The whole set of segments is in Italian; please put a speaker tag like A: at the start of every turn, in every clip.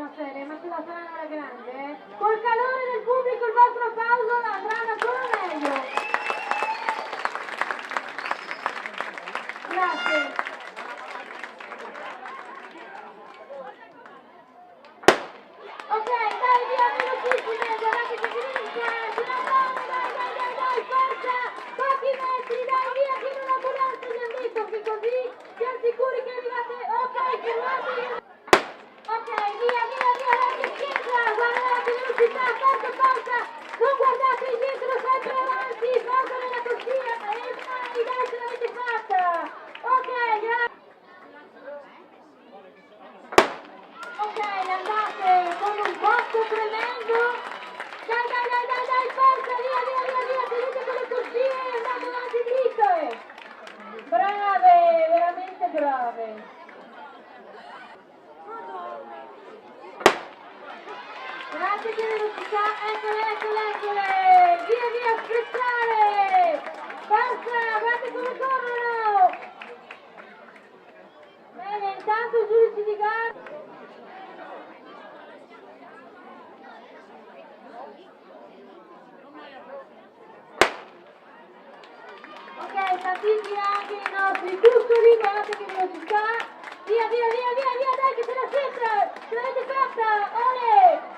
A: una serie, ma ce la saranno alla grande, eh? Col calore del pubblico il vostro applauso andranno ancora meglio. Grazie. Ok, dai, via, velocissime, guardate che finisce, ce la fate, dai, forza, pochi metri, dai, via, che un'ambulanza gli hanno detto che così siamo sicuri che arrivate, ok, fermatevi. Ok, via, che scenda, guardate, velocità, forza, non guardate indietro, sempre avanti, forza nella corsia, e dai, ce l'avete fatta. Ok, grazie. Ok, andate con un botto tremendo. Dai, forza, via, tenete con le corsie e andate avanti dritte. Brave, veramente brave. Guardate che velocità, eccole. Via, sprezzare. Forza, guardate come corrono. Bene, intanto i giudici di gara. Ok, partiti anche i nostri custodi, guardate che velocità. Via, dai che ce la siete, ce l'avete fatta, ole!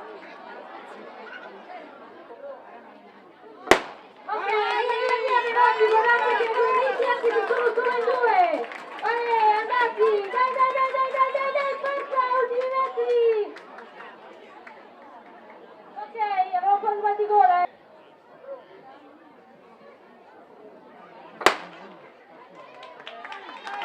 A: Ok, via, veloci, guardate che non iniziati che sono solo in due. Ole, andati, dai, forza, ultimi metri. Ok, avevo quasi sbatti gola, eh.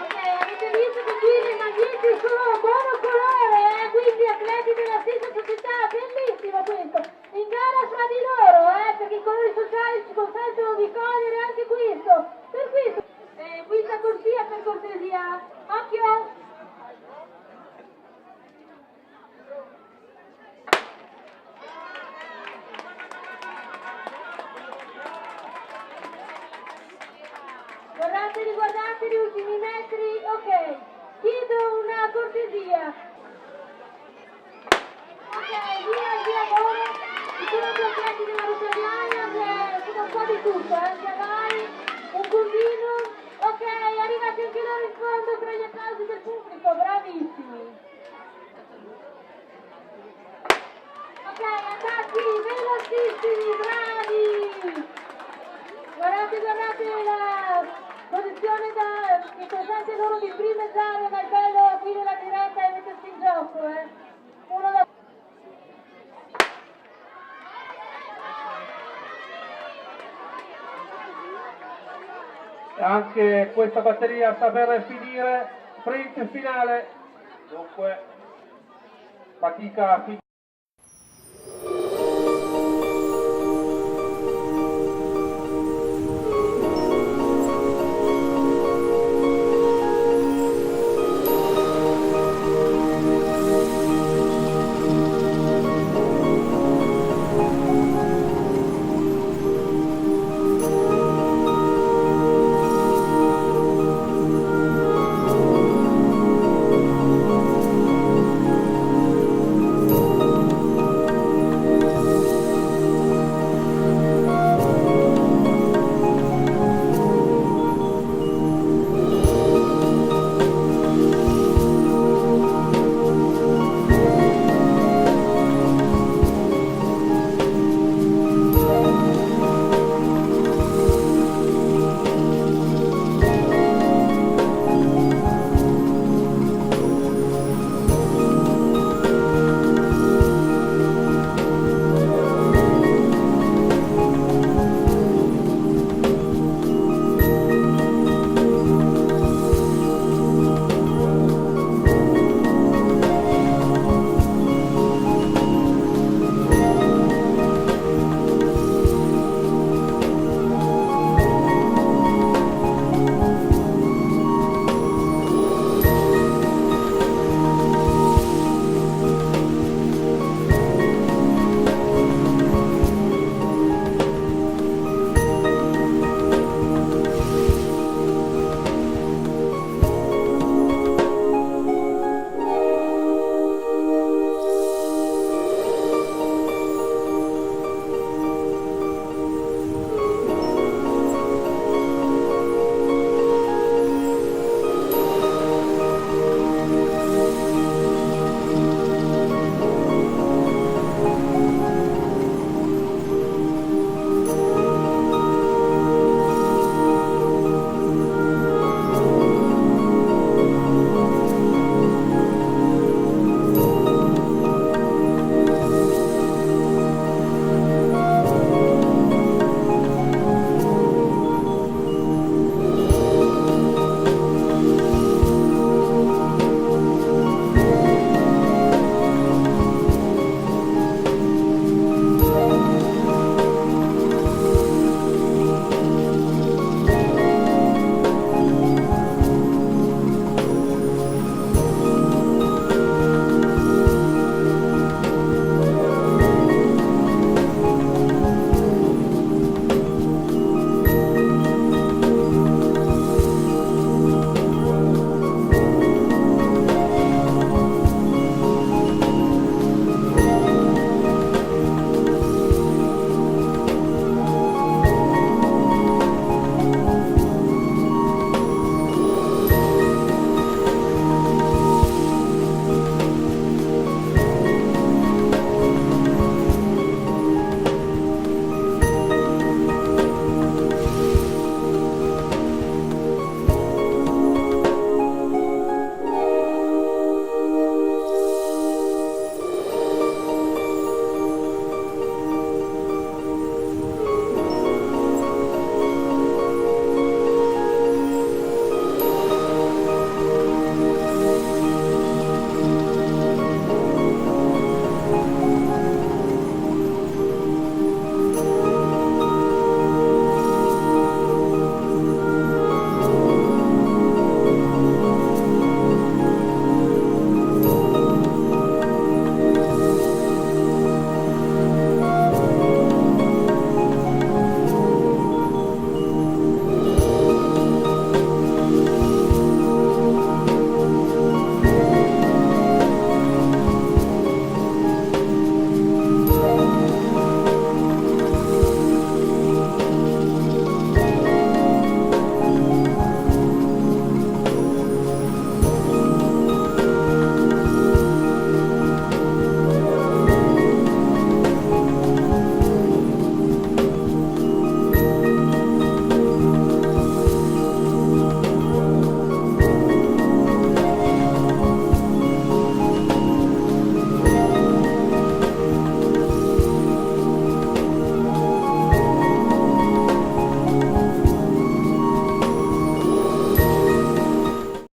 A: Ok, avete visto che qui le magliette sono buono colore, quindi atleti della stessa società, bellissimo questo. In gara fra di loro, perché i colori sociali ci consentono di cogliere anche questo. Per questo, quinta corsia per cortesia, occhio! Guardate gli ultimi metri, ok. Chiedo una cortesia. Ok, via, buono. Ci sono due atleti della Rosaviana, sono un po' di tutto, via vai, un continuo. Ok, arrivate anche loro in fondo tra gli applausi del pubblico, bravissimi. Ok, attacchi, velocissimi, bravi. Guardate la posizione che consente loro di primeggiare, ma è bello aprire la diretta e mettersi in gioco, Uno da...
B: Anche questa batteria sta per finire, sprint finale, dunque fatica